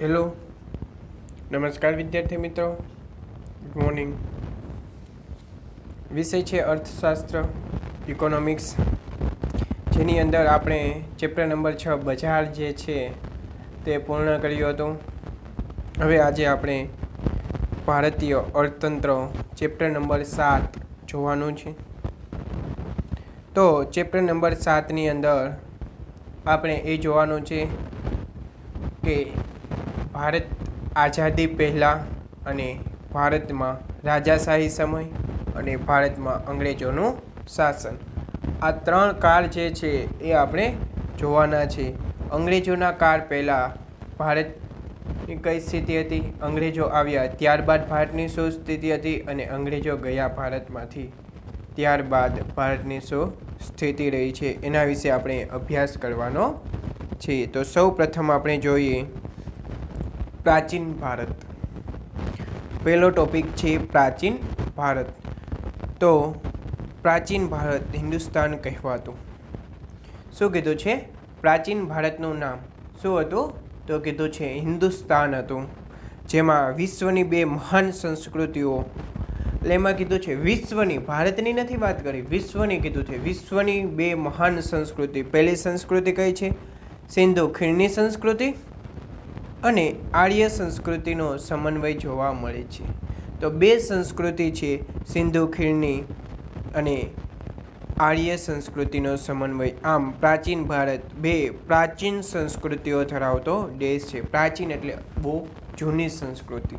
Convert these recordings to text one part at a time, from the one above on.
Hello, નમસ્કાર વિદ્યાર્થી મિત્રો. Good morning. વિષય છે અર્થશાસ્ત્ર, ઇકોનોમિક્સ, જેની અંદર આપણે ચેપ્ટર નંબર 6 બજાર જે છે તે પૂર્ણ કર્યું હતું. હવે આજે આપણે ભારતીય અર્થતંત્ર ચેપ્ટર નંબર 7 જોવાનું છે. તો ચેપ્ટર નંબર 7ની અંદર આપણે એ જોવાનું છે કે ભારત આઝાદી પહેલાં અને ભારતમાં રાજાશાહી સમય અને ભારતમાં અંગ્રેજોનું શાસન, આ ત્રણ કાળ જે છે એ આપણે જોવાના છે. અંગ્રેજોના કાળ પહેલાં ભારતની કઈ સ્થિતિ હતી, અંગ્રેજો આવ્યા ત્યારબાદ ભારતની શું સ્થિતિ હતી, અને અંગ્રેજો ગયા ભારતમાંથી ત્યારબાદ ભારતની શું સ્થિતિ રહી છે, એના વિશે આપણે અભ્યાસ કરવાનો છે. તો સૌ પ્રથમ આપણે જોઈએ પ્રાચીન ભારત. પહેલો ટોપિક છે પ્રાચીન ભારત. તો પ્રાચીન ભારત હિન્દુસ્તાન કહેવાતું. શું કીધું છે? પ્રાચીન ભારતનું નામ શું હતું? તો કીધું છે હિન્દુસ્તાન હતું, જેમાં વિશ્વની બે મહાન સંસ્કૃતિઓ, એટલે એમાં કીધું છે વિશ્વની, ભારતની નથી વાત કરી, વિશ્વની કીધું છે. વિશ્વની બે મહાન સંસ્કૃતિ. પહેલી સંસ્કૃતિ કઈ છે? સિંધુ ખીણની સંસ્કૃતિ અને આર્ય સંસ્કૃતિનો સમન્વય જોવા મળે છે. તો બે સંસ્કૃતિ છે, સિંધુ ખીણની અને આર્ય સંસ્કૃતિનો સમન્વય. આમ પ્રાચીન ભારત બે પ્રાચીન સંસ્કૃતિઓ ધરાવતો દેશ છે. પ્રાચીન એટલે બહુ જૂની સંસ્કૃતિ,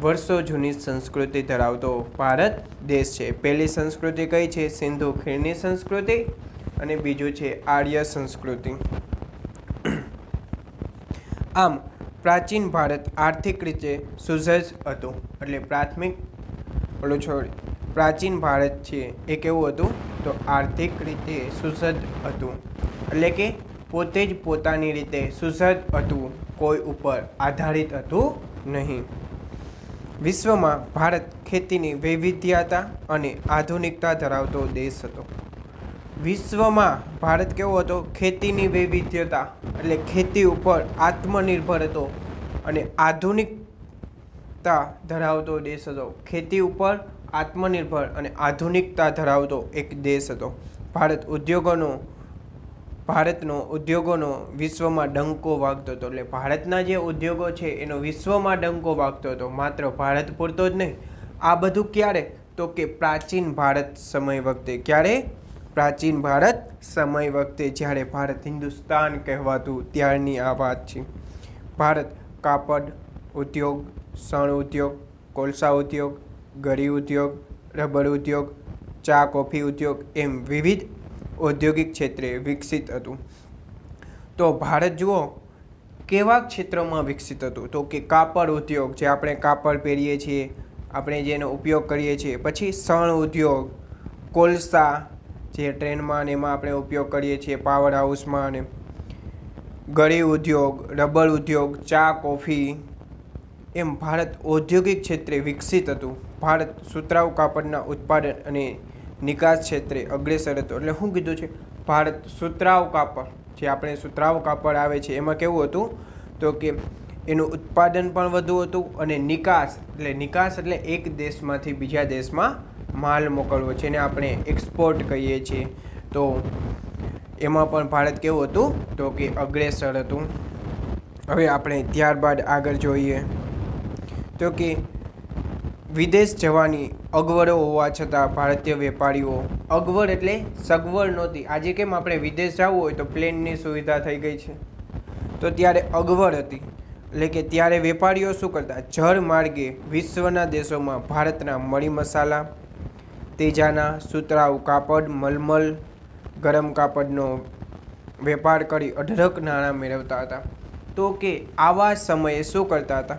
વર્ષો જૂની સંસ્કૃતિ ધરાવતો ભારત દેશ છે. પહેલી સંસ્કૃતિ કઈ છે? સિંધુ ખીણની સંસ્કૃતિ, અને બીજું છે આર્ય સંસ્કૃતિ. આમ પ્રાચીન ભારત આર્થિક રીતે સુસજ્જ હતું. એટલે પ્રાચીન ભારત છે એ કેવું હતું? તો આર્થિક રીતે સુસજ્જ હતું, એટલે કે પોતે જ પોતાની રીતે સુસજ્જ હતું, કોઈ ઉપર આધારિત હતું નહીં. વિશ્વમાં ભારત ખેતીની વૈવિધ્યતા અને આધુનિકતા ધરાવતો દેશ હતો. વિશ્વમાં ભારત કેવો હતો? ખેતીની વૈવિધ્યતા, એટલે ખેતી ઉપર આત્મનિર્ભર હતો અને આધુનિકતા ધરાવતો દેશ હતો. ખેતી ઉપર આત્મનિર્ભર અને આધુનિકતા ધરાવતો એક દેશ હતો. ભારતનો ઉદ્યોગોનો વિશ્વમાં ડંકો વાગતો હતો. એટલે ભારતના જે ઉદ્યોગો છે એનો વિશ્વમાં ડંકો વાગતો હતો. માત્ર ભારત પૂરતો જ નહીં. આ બધું ક્યારે? તો કે પ્રાચીન ભારત સમય વખતે. ક્યારે? પ્રાચીન ભારત સમય વખતે, જ્યારે ભારત હિન્દુસ્તાન કહેવાતું ત્યારની આ વાત છે. ભારત કાપડ ઉદ્યોગ, શણ ઉદ્યોગ, કોલસા ઉદ્યોગ, ગરી ઉદ્યોગ, રબર ઉદ્યોગ, ચા કોફી ઉદ્યોગ એમ વિવિધ ઔદ્યોગિક ક્ષેત્રે વિકસિત હતું. તો ભારત જુઓ કેવા ક્ષેત્રોમાં વિકસિત હતું? તો કે કાપડ ઉદ્યોગ, જે આપણે કાપડ પહેરીએ છીએ, આપણે જેનો ઉપયોગ કરીએ છીએ. પછી શણ ઉદ્યોગ, કોલસા જે ટ્રેનમાં ને એમાં આપણે ઉપયોગ કરીએ છીએ, પાવર હાઉસમાં, અને ગળી ઉદ્યોગ, રબર ઉદ્યોગ, ચા કોફી, એમ ભારત ઔદ્યોગિક ક્ષેત્રે વિકસિત હતું. ભારત સુતરાઉ કાપડના ઉત્પાદન અને નિકાસ ક્ષેત્રે અગ્રેસર હતું. એટલે શું કીધું છે? ભારત સુતરાઉ કાપડ, જે આપણે સુતરાઉ કાપડ આવે છે એમાં કેવું હતું? તો કે એનું ઉત્પાદન પણ વધુ હતું, અને નિકાસ એટલે એક દેશમાંથી બીજા દેશમાં માલ મોકલવો, જેને આપણે એક્સપોર્ટ કહીએ છીએ. તો એમાં પણ ભારત કેવું હતું? તો કે અગ્રેસર હતું. હવે આપણે ત્યારબાદ આગળ જોઈએ તો કે વિદેશ જવાની અગવડો હોવા છતાં ભારતીય વેપારીઓ, અગવડ એટલે સગવડ નહોતી. આજે કેમ આપણે વિદેશ જવું હોય તો પ્લેનની સુવિધા થઈ ગઈ છે, તો ત્યારે અગવડ હતી. એટલે કે ત્યારે વેપારીઓ શું કરતા? જળ માર્ગે વિશ્વના દેશોમાં ભારતના મરી મસાલા, તેજાના, સુતરાઉ કાપડ, મલમલ, ગરમ કાપડનો વેપાર કરી અઢળક નાણાં મેળવતા હતા. તો કે આવા સમયે શું કરતા હતા?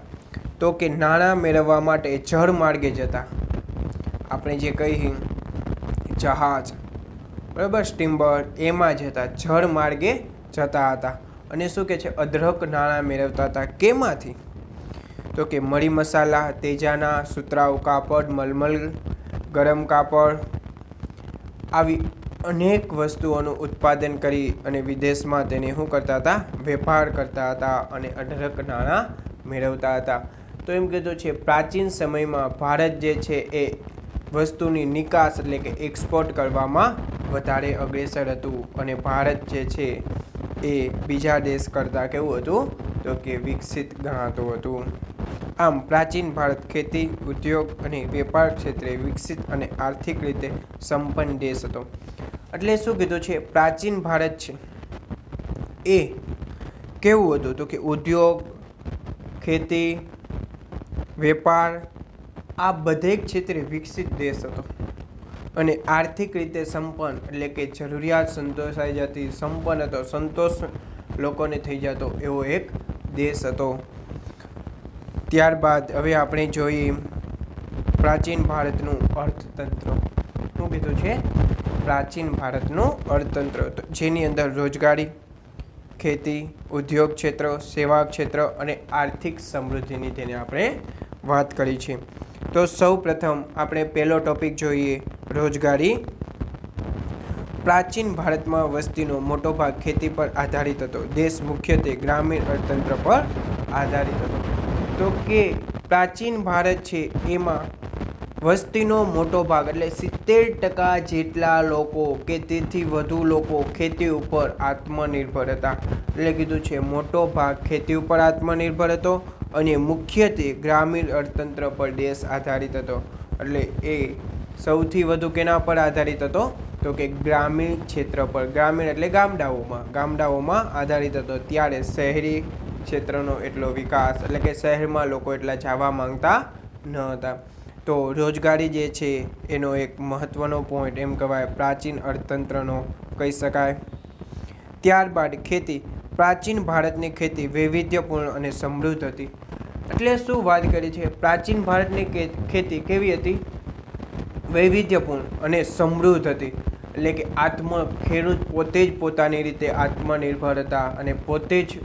તો કે નાણાં મેળવવા માટે જળ માર્ગે જતા. આપણે જે કહીએ જહાજ, બરાબર, સ્ટીમર, એમાં જતા, જળ માર્ગે જતા હતા. અને શું કે છે? અઢળક નાણાં મેળવતા હતા. કેમાંથી? તો કે મરી મસાલા, તેજાના, સુતરાઉ કાપડ, મલમલ, ગરમ કાપડ, આવી અનેક વસ્તુઓનું ઉત્પાદન કરી અને વિદેશમાં તેને શું કરતા હતા? વેપાર કરતા હતા અને અઢળક નાણાં મેળવતા હતા. તો એમ કીધું છે પ્રાચીન સમયમાં ભારત જે છે એ વસ્તુની નિકાસ એટલે કે એક્સપોર્ટ કરવામાં વધારે અગ્રેસર હતું અને ભારત જે છે એ બીજા દેશ કરતાં કેવું હતું? તો કે વિકસિત ગણાતું હતું. આમ પ્રાચીન ભારત ખેતી, ઉદ્યોગ અને વેપાર ક્ષેત્રે વિકસિત અને આર્થિક રીતે સંપન્ન દેશ હતો. એટલે શું કીધું છે? પ્રાચીન ભારત છે એ કેવું હતું? તો કે ઉદ્યોગ, ખેતી, વેપાર આ બધે ક્ષેત્રે વિકસિત દેશ હતો અને આર્થિક રીતે સંપન્ન એટલે કે જરૂરિયાત સંતોષાઈ જતી, સંપન્ન હતો, સંતોષ લોકોને થઈ જતો એવો એક દેશ હતો. ત્યારબાદ હવે આપણે જોઈએ પ્રાચીન ભારતનું અર્થતંત્ર. શું કીધું છે? પ્રાચીન ભારતનું અર્થતંત્ર જેની અંદર રોજગારી, ખેતી, ઉદ્યોગ ક્ષેત્ર, સેવા ક્ષેત્ર અને આર્થિક સમૃદ્ધિની તેને આપણે વાત કરી છે. તો સૌ પ્રથમ આપણે પહેલો ટોપિક જોઈએ રોજગારી. પ્રાચીન ભારતમાં વસ્તીનો મોટો ભાગ ખેતી પર આધારિત હતો. દેશ મુખ્યત્વે ગ્રામીણ અર્થતંત્ર પર આધારિત હતો. તો કે પ્રાચીન ભારત છે એમાં વસ્તીનો મોટો ભાગ એટલે 70% જેટલા લોકો કે તેથી વધુ લોકો ખેતી ઉપર આત્મનિર્ભર હતા. એટલે કીધું છે મોટો ભાગ ખેતી ઉપર આત્મનિર્ભર હતો અને મુખ્યત્વે ગ્રામીણ અર્થતંત્ર પર દેશ આધારિત હતો. એટલે એ સૌથી વધુ કેના પર આધારિત હતો? તો કે ગ્રામીણ ક્ષેત્ર પર. ગ્રામીણ એટલે ગામડાઓમાં આધારિત હતો. ત્યારે શહેરી ક્ષેત્રનો એટલો વિકાસ એટલે કે શહેરમાં લોકો એટલા જવા માંગતા ન હતા. તો રોજગારી જે છે એનો એક મહત્ત્વનો પોઈન્ટ એમ કહેવાય પ્રાચીન અર્થતંત્રનો કહી શકાય. ત્યારબાદ ખેતી. પ્રાચીન ભારતની ખેતી વૈવિધ્યપૂર્ણ અને સમૃદ્ધ હતી. એટલે શું વાત કરી છે? પ્રાચીન ભારતની ખેતી કેવી હતી? વૈવિધ્યપૂર્ણ અને સમૃદ્ધ હતી. એટલે કે ખેડૂત પોતે જ પોતાની રીતે આત્મનિર્ભર હતા અને પોતે જ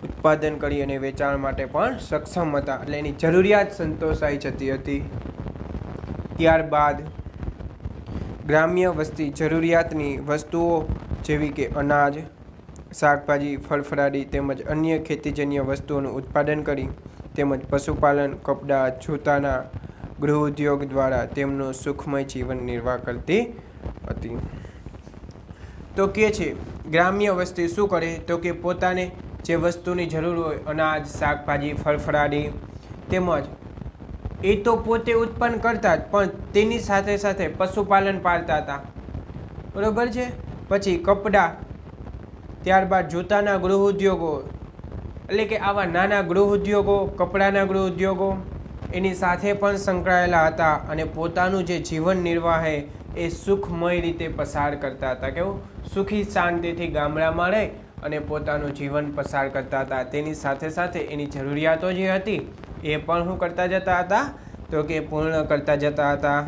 ઉત્પાદન કરી અને વેચાણ માટે પણ સક્ષમ હતા. એટલે એની જરૂરિયાત સંતોષાઈ જતી હતી. ત્યારબાદ ગ્રામ્ય વસ્તી જરૂરિયાતની વસ્તુઓ જેવી કે અનાજ, શાકભાજી, ફળફળાદી તેમજ અન્ય ખેતીજન્ય વસ્તુઓનું ઉત્પાદન કરી તેમજ પશુપાલન, કપડાં, જૂતાના ગૃહ ઉદ્યોગ દ્વારા તેમનું સુખમય જીવન નિર્વાહ કરતી હતી. તો કે છે ગ્રામ્ય વસ્તી શું કરે? તો કે પોતાને જે વસ્તુની જરૂર હોય અનાજ, શાકભાજી, ફળફળાદી તેમજ એ તો પોતે ઉત્પન્ન કરતા જ પણ તેની સાથે સાથે પશુપાલન પાળતા હતા. બરોબર છે. પછી કપડાં, ત્યારબાદ જૂતાના ગૃહ ઉદ્યોગો એટલે કે આવા નાના ગૃહ ઉદ્યોગો, કપડાના ગૃહ ઉદ્યોગો એની સાથે પણ સંકળાયેલા હતા અને પોતાનું જે જીવન નિર્વાહ એ સુખમય રીતે પસાર કરતા હતા. કેવું? સુખી શાંતિથી ગામડામાં રહી અને પોતાનું જીવન પસાર કરતા હતા. તેની સાથે સાથે એની જરૂરિયાતો જે હતી એ પણ શું કરતા જતા હતા? તો કે પૂર્ણ કરતા જતા હતા.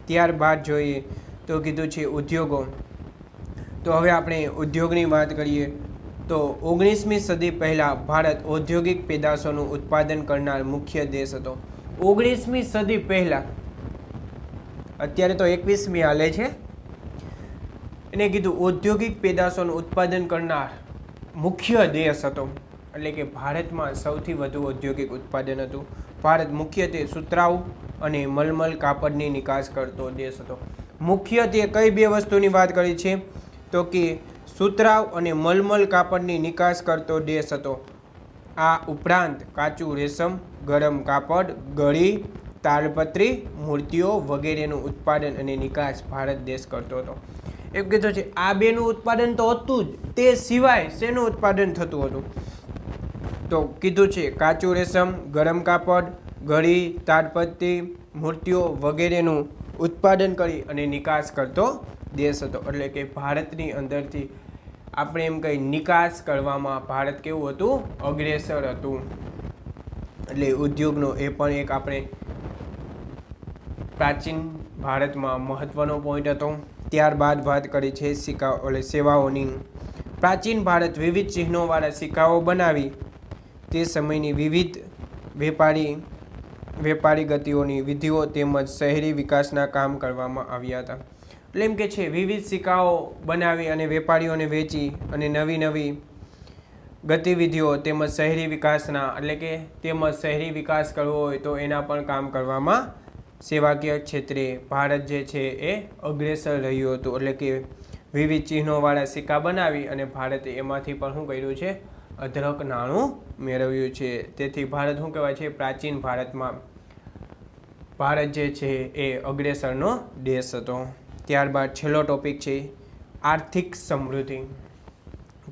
ત્યારબાદ જોઈએ તો કીધું છે ઉદ્યોગો. તો હવે આપણે ઉદ્યોગની વાત કરીએ તો 19મી સદી પહેલાં ભારત ઔદ્યોગિક પેદાશોનું ઉત્પાદન કરનાર મુખ્ય દેશ હતો. 19મી સદી પહેલાં, અત્યારે તો 21મી હાલે છે, એને કીધું ઔદ્યોગિક પેદાશોનું ઉત્પાદન કરનાર મુખ્ય દેશ હતો. એટલે કે ભારતમાં સૌથી વધુ ઔદ્યોગિક ઉત્પાદન હતું. ભારત મુખ્યત્વે સુતરાઉ અને મલમલ કાપડની નિકાસ કરતો દેશ હતો. મુખ્યત્વે કઈ બે વસ્તુની વાત કરી છે? તો કે સુતરાઉ અને મલમલ કાપડની નિકાસ કરતો દેશ હતો. આ ઉપરાંત કાચું રેશમ, ગરમ કાપડ, ગળી, તાડપત્રી, મૂર્તિઓ વગેરેનું ઉત્પાદન અને નિકાસ ભારત દેશ કરતો હતો. એમ કીધું છે આ બેનું ઉત્પાદન તો હતું જ, તે સિવાય શેનું ઉત્પાદન થતું હતું? તો કીધું છે કાચું રેશમ, ગરમ કાપડ, ઘડી, તાડપત્રી, મૂર્તિઓ વગેરેનું ઉત્પાદન કરી અને નિકાસ કરતો દેશ હતો. એટલે કે ભારતની અંદરથી આપણે એમ કંઈ નિકાસ કરવામાં ભારત કેવું હતું? અગ્રેસર હતું. એટલે ઉદ્યોગનો એ પણ એક આપણે પ્રાચીન ભારતમાં મહત્ત્વનો પોઈન્ટ હતો. ત્યારબાદ વાત કરી છે સેવાઓની. પ્રાચીન ભારત વિવિધ ચિહ્નોવાળા સિક્કાઓ બનાવી તે સમયની વિવિધ વેપારી ગતિઓની વિધિઓ તેમજ શહેરી વિકાસના કામ કરવામાં આવ્યા હતા. એટલે એમ કે છે વિવિધ સિક્કાઓ બનાવી અને વેપારીઓને વેચી અને નવી નવી ગતિવિધિઓ તેમજ શહેરી વિકાસના એટલે કે તેમજ શહેરી વિકાસ કરવો હોય તો એના પણ કામ કરવામાં સેવાકીય ક્ષેત્રે ભારત જે છે એ અગ્રેસર રહ્યું હતું. એટલે કે વિવિધ ચિહ્નોવાળા સિક્કા બનાવી અને ભારતે એમાંથી પણ શું કર્યું છે, અઢળક નાણું મેળવ્યું છે. તેથી ભારત શું કહેવાય છે, પ્રાચીન ભારતમાં ભારત જે છે એ અગ્રેસરનો દેશ હતો. ત્યારબાદ છેલ્લો ટોપિક છે આર્થિક સમૃદ્ધિ.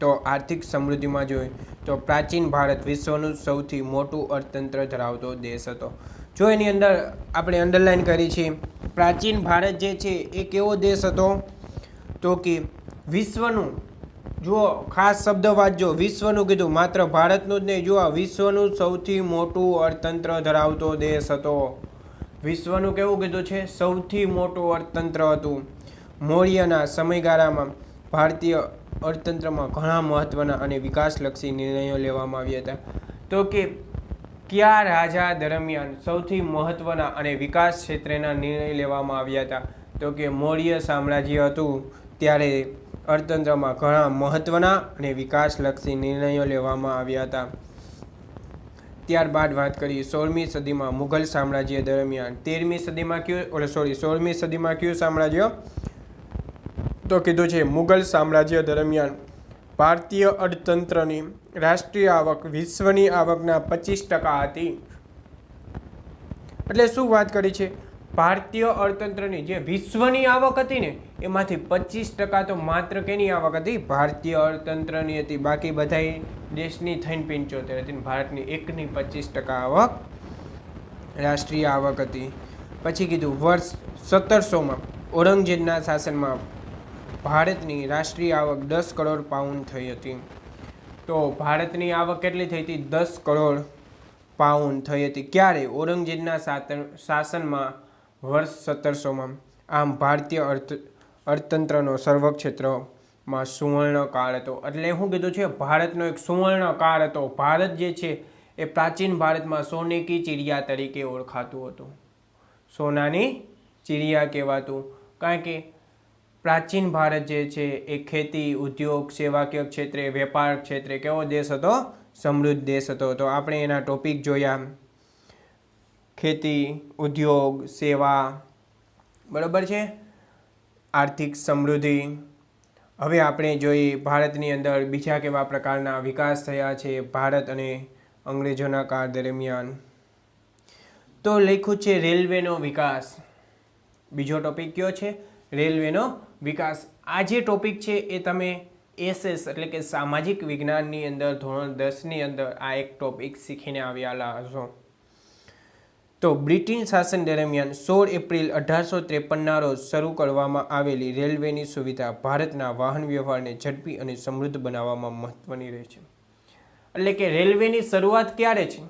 તો આર્થિક સમૃદ્ધિમાં જોઈએ તો પ્રાચીન ભારત વિશ્વનું સૌથી મોટું અર્થતંત્ર ધરાવતો દેશ હતો. જો એની અંદર આપણે અંડરલાઈન કરી છે, પ્રાચીન ભારત જે છે એ કેવો દેશ હતો, તો કે વિશ્વનું, જુઓ ખાસ શબ્દ વાંચજો, વિશ્વનું કીધું, માત્ર ભારતનું જ નહીં, જુઓ વિશ્વનું સૌથી મોટું અર્થતંત્ર ધરાવતો દેશ હતો. વિશ્વનું કેવું કીધું છે, સૌથી મોટું અર્થતંત્ર હતું. મૌર્યના સમયગાળામાં ભારતીય અર્થતંત્રમાં ઘણા મહત્વના અને વિકાસલક્ષી નિર્ણયો લેવામાં આવ્યા હતા. તો કે કયા રાજા દરમિયાન સૌથી મહત્વના અને વિકાસ ક્ષેત્રના નિર્ણય લેવામાં આવ્યા હતા, તો કે મૌર્ય સામ્રાજ્ય હતું ત્યારે અર્થતંત્રમાં ઘણા મહત્વના અને વિકાસલક્ષી નિર્ણયો લેવામાં આવ્યા હતા. ત્યારબાદ વાત કરીએ 16મી સદીમાં મુઘલ સામ્રાજ્ય દરમિયાન 13મી સદીમાં કયું 16મી સદીમાં કયું સામ્રાજ્ય, તો કીધું છે મુઘલ સામ્રાજ્ય દરમિયાન ભારતીય અર્થતંત્રની રાષ્ટ્રીય આવક વિશ્વની આવકના 25% હતી. એટલે શું વાત કરી છે, ભારતીય અર્થતંત્રની જે વિશ્વની આવક હતી ને એમાંથી 25% તો માત્ર કેની આવક હતી, ભારતીય અર્થતંત્રની હતી. બાકી બધા દેશની થઈને 75 હતી, ભારતની એકની 25% આવક રાષ્ટ્રીય આવક હતી. પછી કીધું વર્ષ 1700માં ઔરંગઝેબના શાસનમાં ભારતની રાષ્ટ્રીય આવક 10 કરોડ પાઉન્ડ થઈ હતી. તો ભારતની આવક કેટલી થઈ હતી, 10 કરોડ પાઉન્ડ થઈ હતી. ક્યારે, ઔરંગઝેબના શાસનમાં વર્ષ 1700માં. આમ ભારતીય અર્થતંત્રનો સર્વ ક્ષેત્રમાં સુવર્ણકાળ હતો. એટલે શું કીધું છે, ભારતનો એક સુવર્ણકાળ હતો. ભારત જે છે એ પ્રાચીન ભારતમાં સોને કી ચિડિયા તરીકે ઓળખાતું હતું. સોનાની ચિડિયા કહેવાતું, કારણ કે પ્રાચીન ભારત જે છે એ ખેતી, ઉદ્યોગ, સેવાકીય ક્ષેત્રે, વેપાર ક્ષેત્રે કેવો દેશ હતો, સમૃદ્ધ દેશ હતો. તો આપણે એના ટોપિક જોયા, ખેતી, ઉદ્યોગ, સેવા, બરાબર છે, આર્થિક સમૃદ્ધિ. હવે આપણે જોઈએ ભારતની અંદર બીજા કેવા પ્રકારના વિકાસ થયા છે ભારત અને અંગ્રેજોના કાળ દરમિયાન. તો લખ્યું છે રેલવેનો વિકાસ. બીજો ટોપિક કયો છે, રેલવેનો વિકાસ. આ જે ટોપિક છે એ તમે એસએસ એટલે કે સામાજિક વિજ્ઞાનની અંદર ધોરણ 10ની અંદર આ એક ટોપિક શીખીને આવ્યા હશો. તો બ્રિટિશ શાસન દરમિયાન 16 એપ્રિલ 1853ના રોજ શરૂ કરવામાં આવેલી રેલવેની સુવિધા ભારતના વાહન વ્યવહારને ઝડપી અને સમૃદ્ધ બનાવવામાં મહત્વની રહે છે. એટલે કે રેલવેની શરૂઆત ક્યારે છે,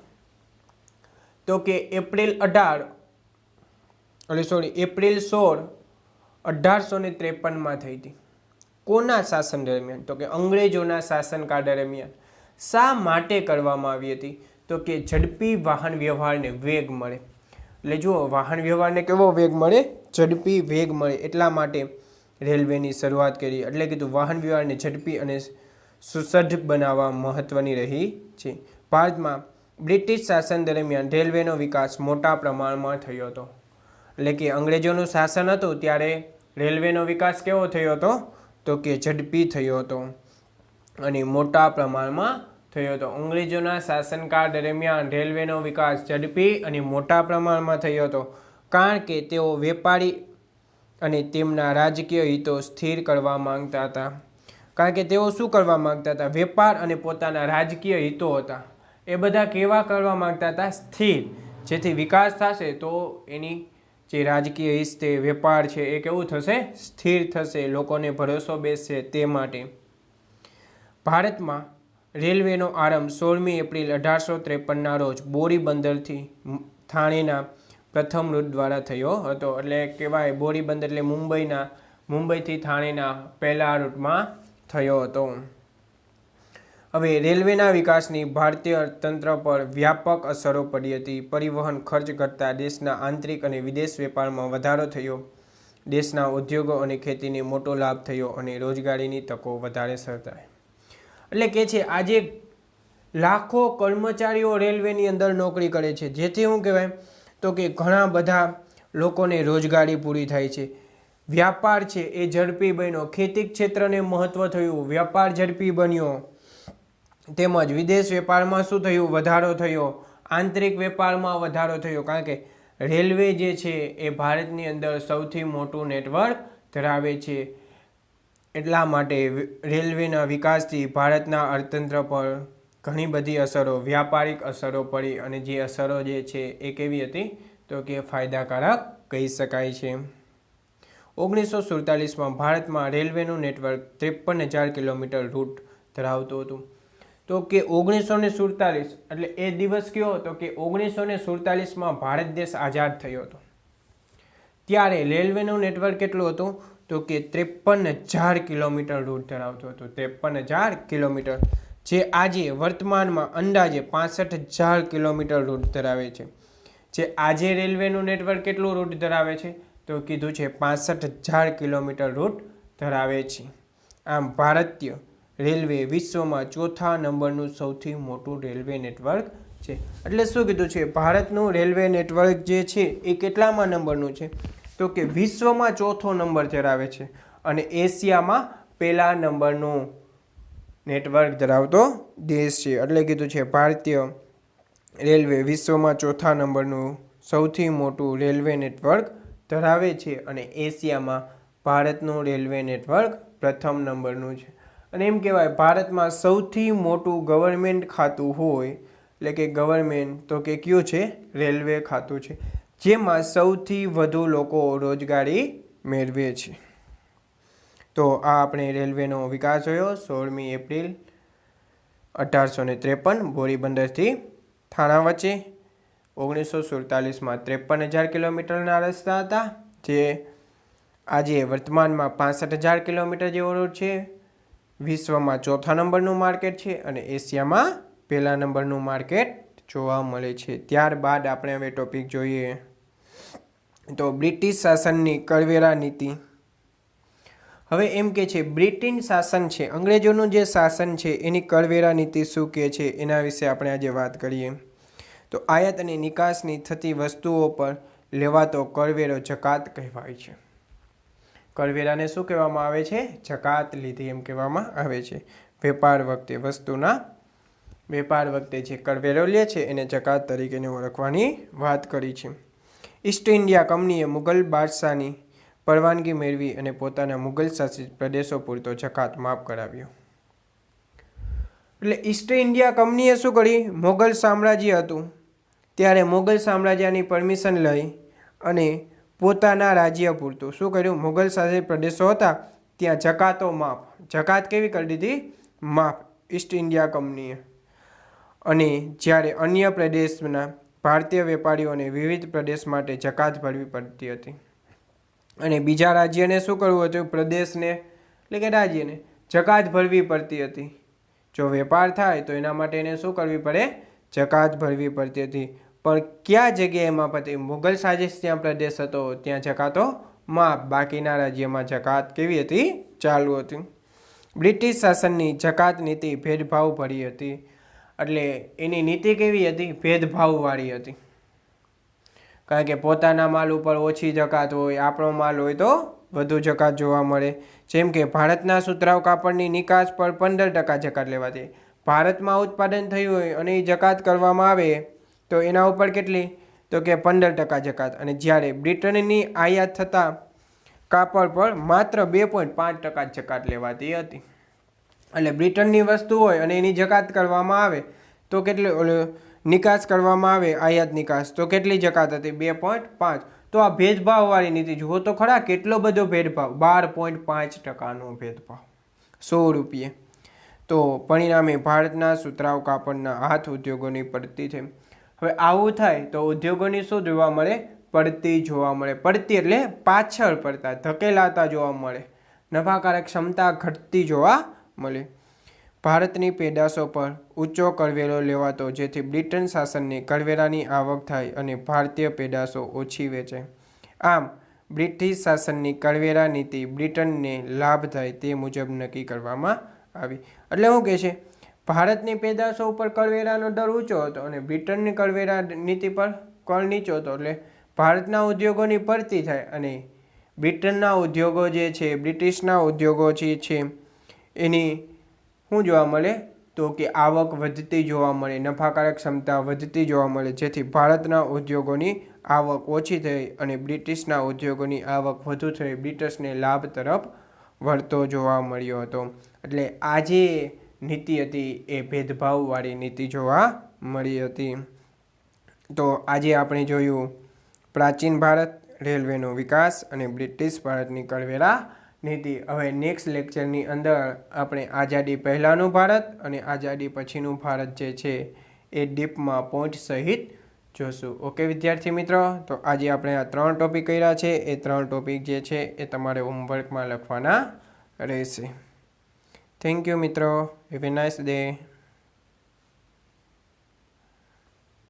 તો કે એપ્રિલ 16 1853માં થઈ હતી. કોના શાસન દરમિયાન, તો કે અંગ્રેજોના શાસનકાળ દરમિયાન. શા માટે કરવામાં આવી હતી, તો કે ઝડપી વાહન વ્યવહારને વેગ મળે. એટલે જુઓ, વાહન વ્યવહારને કેવો વેગ મળે, ઝડપી વેગ મળે, એટલા માટે રેલવેની શરૂઆત કરી. એટલે કીધું વાહન વ્યવહારને ઝડપી અને સુસજ્જ બનાવવા મહત્વની રહી છે. ભારતમાં બ્રિટિશ શાસન દરમિયાન રેલવેનો વિકાસ મોટા પ્રમાણમાં થયો હતો. એટલે કે અંગ્રેજોનું શાસન હતું ત્યારે રેલવેનો વિકાસ કેવો થયો હતો, તો કે ઝડપી થયો હતો અને મોટા પ્રમાણમાં થયો હતો. અંગ્રેજોના શાસનકાળ દરમિયાન રેલવેનો વિકાસ ઝડપી અને મોટા પ્રમાણમાં થયો હતો, કારણ કે તેઓ વેપારી અને તેમના રાજકીય હિતો સ્થિર કરવા માંગતા હતા. કારણ કે તેઓ શું કરવા માંગતા હતા, વેપાર અને પોતાના રાજકીય હિતો હતા એ બધા કેવા કરવા માંગતા હતા, સ્થિર. જેથી વિકાસ થશે તો એની જે રાજકીય હિત છે, વેપાર છે એ કેવું થશે, સ્થિર થશે, લોકોને ભરોસો બેસશે. તે માટે ભારતમાં રેલવેનો આરંભ 16મી એપ્રિલ 1853ના રોજ બોરી બંદરથી થાણેના પ્રથમ રૂટ દ્વારા થયો હતો. એટલે કહેવાય બોરી બંદર એટલે મુંબઈથી થાણેના પહેલા રૂટમાં થયો હતો. હવે રેલવેના વિકાસની ભારતીય અર્થતંત્ર પર વ્યાપક અસરો પડી હતી. પરિવહન ખર્ચ ઘટતા દેશના આંતરિક અને વિદેશ વેપારમાં વધારો થયો. દેશના ઉદ્યોગો અને ખેતીને મોટો લાભ થયો અને રોજગારીની તકો વધારે સર્જાય. એટલે કે છે આજે લાખો કર્મચારીઓ રેલવેની અંદર નોકરી કરે છે, જેથી શું કહેવાય તો કે ઘણા બધા લોકોને રોજગારી પૂરી થાય છે. વ્યાપાર છે એ ઝડપી બન્યો, ખેતી ક્ષેત્રને મહત્વ થયું, વ્યાપાર ઝડપી બન્યો, તેમજ વિદેશ વેપારમાં શું થયું, વધારો થયો, આંતરિક વેપારમાં વધારો થયો. કારણ કે રેલવે જે છે એ ભારતની અંદર સૌથી મોટું નેટવર્ક ધરાવે છે. એટલા માટે રેલવેના વિકાસથી ભારતના અર્થતંત્ર પર ઘણી બધી અસરો, વ્યાપારિક અસરો પડી અને જે અસરો જે છે એ કેવી હતી તો કે ફાયદાકારક કહી શકાય છે. 1947માં ભારતમાં રેલવેનું નેટવર્ક 53,000 કિલોમીટર રૂટ ધરાવતું હતું. તો કે 1947 એટલે એ દિવસ કયો હતો કે 1947માં ભારત દેશ આઝાદ થયો હતો. ત્યારે રેલવેનું નેટવર્ક કેટલું હતું તો કે 53,000 કિલોમીટર રૂટ ધરાવતું હતું. 53,000 કિલોમીટર, જે આજે વર્તમાનમાં અંદાજે 65,000 કિલોમીટર રૂટ ધરાવે છે. જે આજે રેલવેનું નેટવર્ક કેટલું રૂટ ધરાવે છે તો કીધું છે 65,000 કિલોમીટર રૂટ ધરાવે છે. આમ ભારતીય રેલવે વિશ્વમાં ચોથા નંબરનું સૌથી મોટું રેલવે નેટવર્ક છે. એટલે શું કીધું છે, ભારતનું રેલવે નેટવર્ક જે છે એ કેટલામાં નંબરનું છે તો કે વિશ્વમાં ચોથો નંબર ધરાવે છે અને એશિયામાં પહેલા નંબરનું નેટવર્ક ધરાવતો દેશ છે. એટલે કીધું છે ભારતીય રેલવે વિશ્વમાં ચોથા નંબરનું સૌથી મોટું રેલવે નેટવર્ક ધરાવે છે અને એશિયામાં ભારતનું રેલવે નેટવર્ક પ્રથમ નંબરનું છે. અને એમ કહેવાય ભારતમાં સૌથી મોટું ગવર્મેન્ટ ખાતું હોય એટલે કે ગવર્મેન્ટ તો કે કયું છે, રેલવે ખાતું છે, જેમાં સૌથી વધુ લોકો રોજગારી મેળવે છે. તો આ આપણે રેલવેનો વિકાસ જોયો. 16મી એપ્રિલ 1853 બોરીબંદરથી થાણા વચ્ચે. 1947માં 53,000 કિલોમીટરના રસ્તા હતા, જે આજે વર્તમાનમાં 65,000 કિલોમીટર જેવો રૂટ છે. વિશ્વમાં ચોથા નંબરનું માર્કેટ છે અને એશિયામાં પહેલા નંબરનું માર્કેટ જોવા મળે છે. ત્યારબાદ આપણે હવે ટોપિક જોઈએ તો બ્રિટિશ શાસનની કરવેરા નીતિ. હવે એમ કે છે બ્રિટિશ શાસન છે, અંગ્રેજોનું જે શાસન છે એની કરવેરા નીતિ શું કહે છે એના વિશે આપણે આજે વાત કરીએ. તો આયાત અને નિકાસની થતી વસ્તુઓ પર લેવાતો કરવેરો જકાત કહેવાય છે. કરવેરાને શું કહેવામાં આવે છે, જકાત લીધી એમ કહેવામાં આવે છે. વેપાર વખતે વસ્તુના વેપાર વખતે જે કરવેરો લે છે એને જકાત તરીકે ઓળખવાની વાત કરી છે. ઈસ્ટ ઇન્ડિયા કંપનીએ મુગલ બાદશાહની પરવાનગી મેળવી અને પોતાના મુગલ શાસિત પ્રદેશો પૂરતો જકાત માફ કરાવ્યો. એટલે ઈસ્ટ ઇન્ડિયા કંપનીએ શું કરી, મોગલ સામ્રાજ્ય હતું ત્યારે મોગલ સામ્રાજ્યની પરમિશન લઈ અને પોતાના રાજ્ય પૂરતું શું કર્યું, મુગલ શાસિત પ્રદેશો હતા ત્યાં જકાતો માફ, જકાત કેવી કરી દીધી, માફ ઈસ્ટ ઇન્ડિયા કંપનીએ. અને જ્યારે અન્ય પ્રદેશના ભારતીય વેપારીઓને વિવિધ પ્રદેશ માટે જકાત ભરવી પડતી હતી અને બીજા રાજ્યને શું કરવું હતું, પ્રદેશને એટલે કે રાજ્યને જકાત ભરવી પડતી હતી. જો વેપાર થાય તો એના માટે એને શું કરવી પડે, જકાત ભરવી પડતી હતી. પણ કયા જગ્યાએમાં પડતી, મુગલ શાસિત ત્યાં પ્રદેશ હતો ત્યાં જકાતો માફ, બાકીના રાજ્યમાં જકાત કેવી હતી, ચાલુ હતી. બ્રિટિશ શાસનની જકાત નીતિ ભેદભાવ ભરી હતી. એટલે એની નીતિ કેવી હતી, ભેદભાવવાળી હતી. કારણ કે પોતાના માલ ઉપર ઓછી જકાત હોય, આપણો માલ હોય તો વધુ જકાત જોવા મળે. જેમ કે ભારતના સુતરાઉ કાપડની નિકાસ પર 15% જકાત લેવાતી. ભારતમાં ઉત્પાદન થયું હોય અને એ જકાત કરવામાં આવે તો એના ઉપર કેટલી તો કે 15% જકાત. અને જ્યારે બ્રિટનની આયાત થતા કાપડ પર માત્ર 2.5% જકાત લેવાતી હતી. એટલે બ્રિટનની વસ્તુ હોય અને એની જકાત કરવામાં આવે તો કેટલી નિકાસ કરવામાં આવે, આયાત નિકાસ, તો કેટલી જકાત હતી, 2.5. તો આ ભેદભાવવાળી નીતિ જુઓ તો ખરા કેટલો બધો ભેદભાવ, 12.5%નો ભેદભાવ 100 રૂપિયે. તો પરિણામે ભારતના સુતરાઉ કાપડના હાથ ઉદ્યોગોની પડતી થઈ. હવે આવું થાય તો ઉદ્યોગોની શું જોવા મળે, પડતી જોવા મળે. પડતી એટલે પાછળ પડતા, ધકેલાતા જોવા મળે. નફાકારક ક્ષમતા ઘટતી જોવા મળે. ભારતની પેદાશો પર ઊંચો કરવેરો લેવાતો, જેથી બ્રિટન શાસનને કરવેરાની આવક થાય અને ભારતીય પેદાશો ઓછી વેચાય. આમ બ્રિટિશ શાસનની કરવેરા નીતિ બ્રિટનને લાભ થાય તે મુજબ નક્કી કરવામાં આવી. એટલે શું કહે છે, ભારતની પેદાશો ઉપર કરવેરાનો દર ઊંચો હતો અને બ્રિટનની કરવેરા નીતિ પર કર નીચો હતો. એટલે ભારતના ઉદ્યોગોની પડતી થાય અને બ્રિટનના ઉદ્યોગો જે છે, બ્રિટિશના ઉદ્યોગો જે છે એની શું જોવા મળે તો કે આવક વધતી જોવા મળે, નફાકારક ક્ષમતા વધતી જોવા મળે, જેથી ભારતના ઉદ્યોગોની આવક ઓછી થઈ અને બ્રિટિશના ઉદ્યોગોની આવક વધુ થઈ બ્રિટિશને લાભ તરફ વળતો જોવા મળ્યો હતો. એટલે આ જે નીતિ હતી એ ભેદભાવવાળી નીતિ જોવા મળી હતી. તો આજે આપણે જોયું પ્રાચીન ભારત, રેલવેનો વિકાસ અને બ્રિટિશ ભારતની કરવેરા નીતિ. હવે નેક્સ્ટ લેક્ચરની અંદર આપણે આઝાદી પહેલાંનું ભારત અને આઝાદી પછીનું ભારત જે છે એ ડીપમાં પોઈન્ટ સહિત જોશું. ઓકે વિદ્યાર્થી મિત્રો, તો આજે આપણે આ 3 ટોપિક કર્યા છે. એ 3 ટોપિક જે છે એ તમારે હોમવર્કમાં લખવાના રહેશે. થેન્ક યુ મિત્રો. Have a nice day.